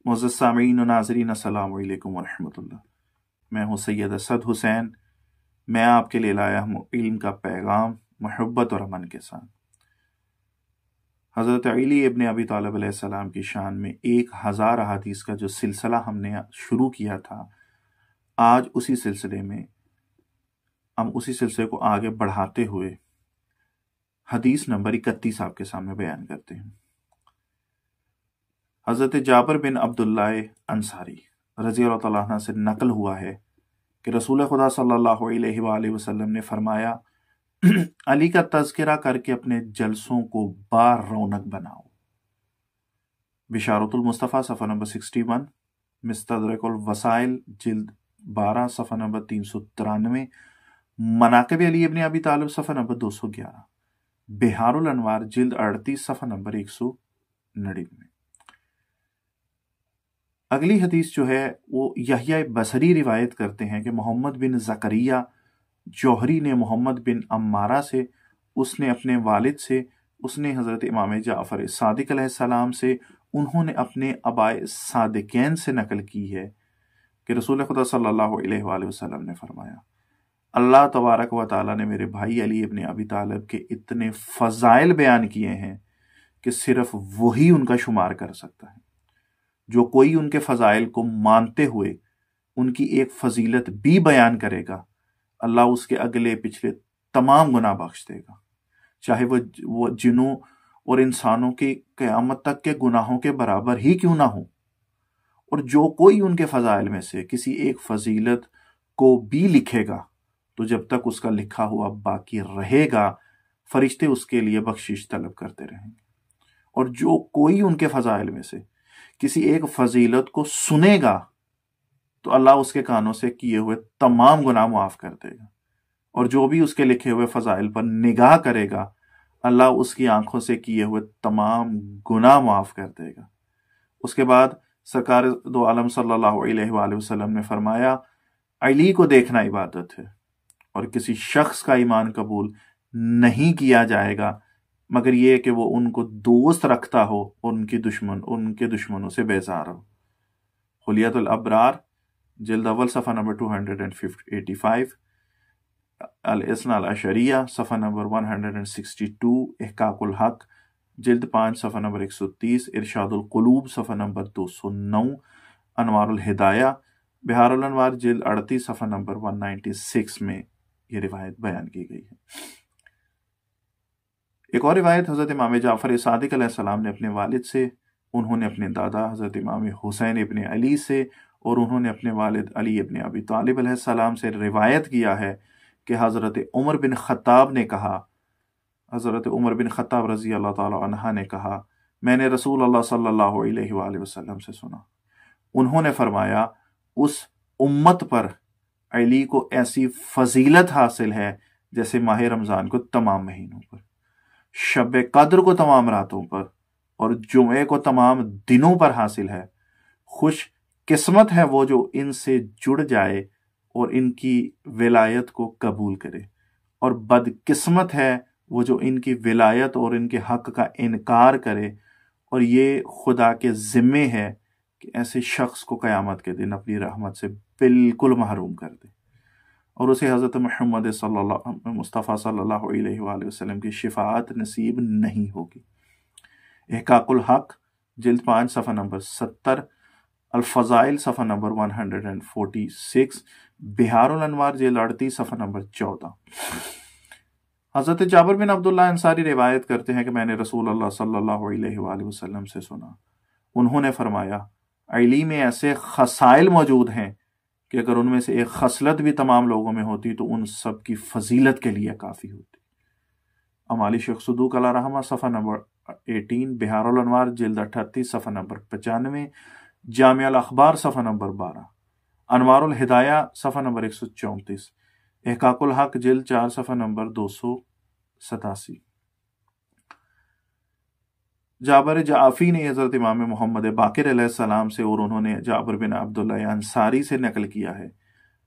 معزز سامعین و ناظرین السلام علیکم ورحمۃ اللہ۔ میں ہوں سید اسد حسین۔ میں آپ کے لیے لایا ہوں علم کا پیغام محبت اور امن کے ساتھ۔ حضرت علی ابن ابی طالب علیہ السلام کی شان میں 1000 احادیث کا جو سلسلہ ہم نے شروع کیا تھا، آج اسی سلسلے میں ہم اسی سلسلے کو آگے بڑھاتے ہوئے حدیث نمبر 31 آپ کے سامنے بیان کرتے ہیں۔ حضرت جابر بن عبداللہ انصاری رضی اللہ تعالیٰ عنہ سے نقل ہوا ہے کہ رسول خدا صلی اللہ علیہ وآلہ وسلم نے فرمایا، علی کا تذکرہ کر کے اپنے جلسوں کو بار رونق بناؤ۔ بشارت المصطفیٰ صفحہ نمبر 61، مستدرک الوسائل جلد 12 صفحہ نمبر 393، مناقب علی ابن ابی طالب صفحہ نمبر 211، بہار الانوار جلد 38 صفحہ نمبر 199۔ اگلی حدیث جو ہے وہ یحییٰ بصری روایت کرتے ہیں کہ محمد بن زکریہ جوہری نے محمد بن عمارہ سے، اس نے اپنے والد سے، اس نے حضرت امام جعفر صادق علیہ السلام سے، انہوں نے اپنے آبائے صادقین سے نقل کی ہے کہ رسول خدا صلی اللہ علیہ وآلہ وسلم نے فرمایا، اللہ تبارک و تعالیٰ نے میرے بھائی علی ابن ابی طالب کے اتنے فضائل بیان کیے ہیں کہ صرف وہی ان کا شمار کر سکتا ہے۔ جو کوئی ان کے فضائل کو مانتے ہوئے ان کی ایک فضیلت بھی بیان کرے گا، اللہ اس کے اگلے پچھلے تمام گناہ بخش دے گا، چاہے وہ جنوں اور انسانوں کے قیامت تک کے گناہوں کے برابر ہی کیوں نہ ہو۔ اور جو کوئی ان کے فضائل میں سے کسی ایک فضیلت کو بھی لکھے گا تو جب تک اس کا لکھا ہوا باقی رہے گا، فرشتے اس کے لیے بخشش طلب کرتے رہیں گے۔ اور جو کوئی ان کے فضائل میں سے کسی ایک فضیلت کو سنے گا تو اللہ اس کے کانوں سے کیے ہوئے تمام گناہ معاف کر دے گا، اور جو بھی اس کے لکھے ہوئے فضائل پر نگاہ کرے گا، اللہ اس کی آنکھوں سے کیے ہوئے تمام گناہ معاف کر دے گا۔ اس کے بعد سرکار دو عالم صلی اللہ علیہ وآلہ وسلم نے فرمایا، علی کو دیکھنا عبادت ہے، اور کسی شخص کا ایمان قبول نہیں کیا جائے گا مگر یہ کہ وہ ان کو دوست رکھتا ہو اور ان کے دشمنوں سے بیزار ہو۔ حلیت الابرار جلد اول صفحہ نمبر 285، الاثنا العشریہ صفحہ نمبر 162، احقاق الحق جلد 5 صفحہ نمبر 130، ارشاد القلوب صفحہ نمبر 209، انوار الہدایہ بہار الانوار جلد 38 صفحہ نمبر 196 میں یہ روایت بیان کی گئی ہے۔ ایک اور روایت حضرت امام جعفر صادق علیہ السلام نے اپنے والد سے، انہوں نے اپنے دادا حضرت امام حسین ابن علی سے، اور انہوں نے اپنے والد علی ابن ابی طالب علیہ السلام سے روایت کیا ہے کہ حضرت عمر بن خطاب نے کہا، حضرت عمر بن خطاب رضی اللہ تعالی عنہ نے کہا، میں نے رسول اللہ صلی اللہ علیہ وآلہ وسلم سے سنا، انہوں نے فرمایا، اس امت پر علی کو ایسی فضیلت حاصل ہے جیسے ماہ رمضان کو تمام مہینوں پر، شب قدر کو تمام راتوں پر، اور جمعے کو تمام دنوں پر حاصل ہے۔ خوش قسمت ہے وہ جو ان سے جڑ جائے اور ان کی ولایت کو قبول کرے، اور بد قسمت ہے وہ جو ان کی ولایت اور ان کے حق کا انکار کرے، اور یہ خدا کے ذمے ہے کہ ایسے شخص کو قیامت کے دن اپنی رحمت سے بالکل محروم کر دے، اور اسے حضرت محمد مصطفیٰ صلی اللہ علیہ وآلہ وسلم کی شفاعت نصیب نہیں ہوگی۔ احقاق الحق جلد 5 صفحہ نمبر 70، الفضائل صفحہ نمبر 146، بہار الانوار جلد 38 صفحہ نمبر 14۔ حضرت جابر بن عبداللہ انصاری روایت کرتے ہیں کہ میں نے رسول اللہ صلی اللہ علیہ وآلہ وسلم سے سنا، انہوں نے فرمایا، علی میں ایسے خصائل موجود ہیں کہ اگر ان میں سے ایک خصلت بھی تمام لوگوں میں ہوتی تو ان سب کی فضیلت کے لیے کافی ہوتی۔ امالی شیخ صدوق علیہ رحمہ صفحہ نمبر 18، بہار الانوار جلد 38 صفحہ نمبر 95، جامع الاخبار صفحہ نمبر 12، انوار الہدایہ صفحہ نمبر 134، احقاق الحق جلد 4 صفحہ نمبر 287۔ جابر جعفی نے حضرت امام محمد باقر علیہ السلام سے، اور انہوں نے جابر بن عبداللہ انصاری سے نقل کیا ہے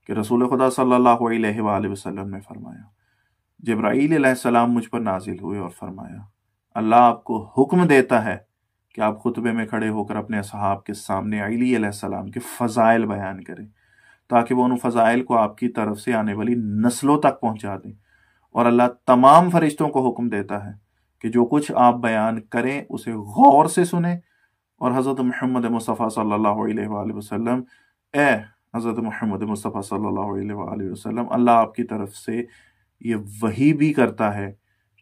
کہ رسول خدا صلی اللہ علیہ وآلہ وسلم نے فرمایا، جبرائیل علیہ السلام مجھ پر نازل ہوئے اور فرمایا، اللہ آپ کو حکم دیتا ہے کہ آپ خطبے میں کھڑے ہو کر اپنے اصحاب کے سامنے علی علیہ السلام کے فضائل بیان کریں، تاکہ وہ ان فضائل کو آپ کی طرف سے آنے والی نسلوں تک پہنچا دیں۔ اور اللہ تمام فرشتوں کو حکم دیتا ہے کہ جو کچھ آپ بیان کریں اسے غور سے سنیں، اور حضرت محمد مصطفیٰ صلی اللہ علیہ وآلہ وسلم، اے حضرت محمد مصطفیٰ صلی اللہ علیہ وآلہ وسلم، اللہ آپ کی طرف سے یہ وحی بھی کرتا ہے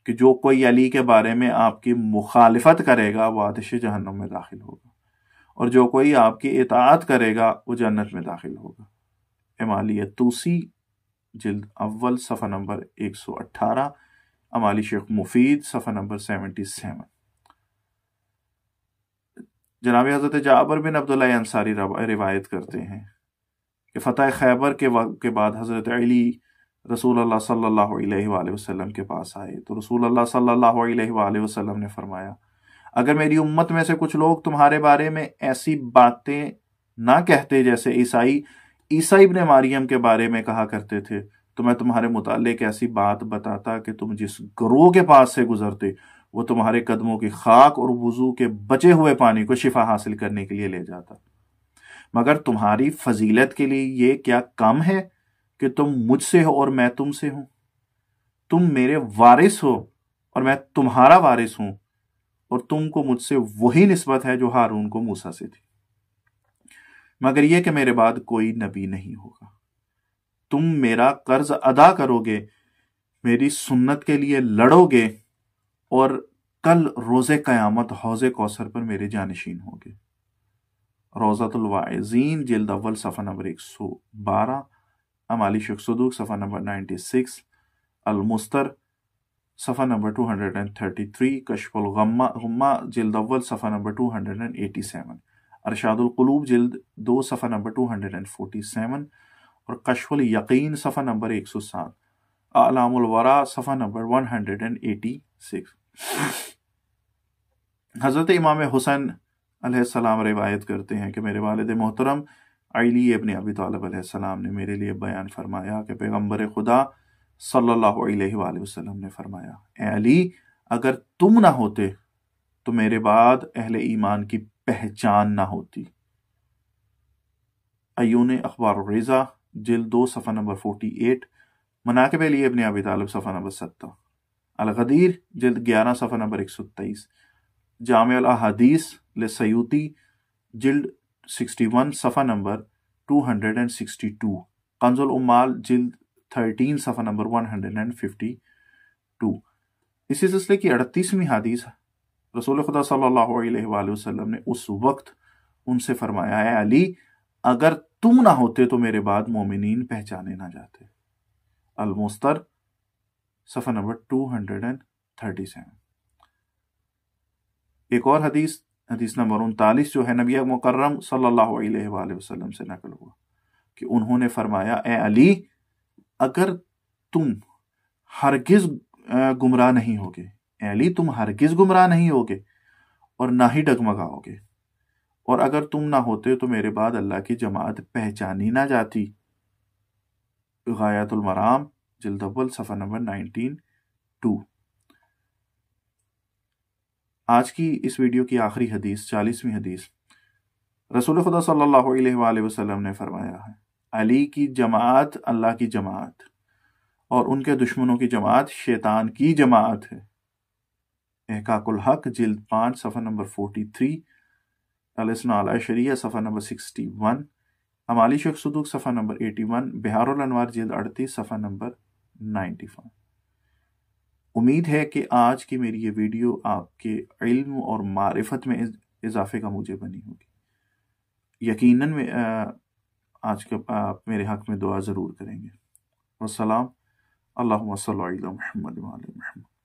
کہ جو کوئی علی کے بارے میں آپ کی مخالفت کرے گا وہ آتش جہنم میں داخل ہوگا، اور جو کوئی آپ کی اطاعت کرے گا وہ جنت میں داخل ہوگا۔ امالیہ توسی جلد اول صفحہ نمبر 118، امالی شیخ مفید صفحہ نمبر 77۔ جناب حضرت جابر بن عبداللہ انصاری روایت کرتے ہیں کہ فتح خیبر کے بعد حضرت علی رسول اللہ صلی اللہ علیہ وآلہ وسلم کے پاس آئے تو رسول اللہ صلی اللہ علیہ وآلہ وسلم نے فرمایا، اگر میری امت میں سے کچھ لوگ تمہارے بارے میں ایسی باتیں نہ کہتے جیسے عیسیٰ ابن مریم کے بارے میں کہا کرتے تھے، تو میں تمہارے متعلق ایسی بات بتاتا کہ تم جس گروہ کے پاس سے گزرتے وہ تمہارے قدموں کی خاک اور وضو کے بچے ہوئے پانی کو شفا حاصل کرنے کے لیے لے جاتا، مگر تمہاری فضیلت کے لیے یہ کیا کم ہے کہ تم مجھ سے ہو اور میں تم سے ہوں؟ تم میرے وارث ہو اور میں تمہارا وارث ہوں، اور تم کو مجھ سے وہی نسبت ہے جو ہارون کو موسیٰ سے تھی، مگر یہ کہ میرے بعد کوئی نبی نہیں ہوگا۔ تم میرا قرض ادا کرو گے، میری سنت کے لیے لڑو گے، اور کل روز قیامت حوض کوثر پر میرے جانشین ہوگے۔ روضۃ الواعظین جلد اول صفحہ نمبر 112، امالی شیخ صدوق صفحہ نمبر 96، المستر صفحہ نمبر 233، کشف الغمہ جلد اول صفحہ نمبر 287، ارشاد القلوب جلد 2 صفحہ نمبر 247، اور کشف الیقین صفحہ نمبر 107، اعلام الورا صفحہ نمبر 186۔ حضرت امام حسین علیہ السلام روایت کرتے ہیں کہ میرے والد محترم علی ابن ابی طالب علیہ السلام نے میرے لیے بیان فرمایا کہ پیغمبر خدا صلی اللہ علیہ وآلہ وسلم نے فرمایا، اے علی، اگر تم نہ ہوتے تو میرے بعد اہل ایمان کی پہچان نہ ہوتی۔ ایون اخبار الرضا جلد 2 صفحہ نمبر 48، مناقب علی ابن ابی طالب صفحہ نمبر 70، الغدیر جلد 11 صفحہ نمبر 123، جامع الاحادیث لسیوطی جلد 61 صفحہ نمبر 262، کنز الامال جلد 13 صفحہ نمبر 152۔ اسی سلسلے کی 38ویں حدیث، رسول خدا صلی اللہ علیہ وآلہ وسلم نے اس وقت ان سے فرمایا، اے علی، اگر تم نہ ہوتے تو میرے بعد مومنین پہچانے نہ جاتے۔ المستر صفحہ نمبر 237۔ ایک اور حدیث نمبر 39 جو ہے نبی مکرم صلی اللہ علیہ وآلہ وسلم سے نقل ہوا کہ انہوں نے فرمایا، اے علی، اگر تم ہرگز گمراہ نہیں ہوگے، اے علی تم ہرگز گمراہ نہیں ہوگے اور نہ ہی ڈگمگاؤ گے، اور اگر تم نہ ہوتے تو میرے بعد اللہ کی جماعت پہچانی نہ جاتی۔ غایۃ المرام جلد اول صفحہ نمبر 192۔ آج کی اس ویڈیو کی آخری حدیث، 40ویں حدیث، رسول خدا صلی اللہ علیہ وآلہ وسلم نے فرمایا ہے، علی کی جماعت اللہ کی جماعت اور ان کے دشمنوں کی جماعت شیطان کی جماعت ہے۔ احقاق الحق جلد 5 صفحہ نمبر 43، الاثنا علی شریعہ صفحہ نمبر 61، امالی شیخ صدوق صفحہ نمبر 81، بہار الانوار جلد 38 صفحہ نمبر 95۔ امید ہے کہ آج کی میری یہ ویڈیو آپ کے علم اور معرفت میں اضافے کا موجب بنی ہوگی۔ یقیناً آج کا آپ میرے حق میں دعا ضرور کریں گے۔ والسلام، اللہم صلی علی محمد وعلی محمد۔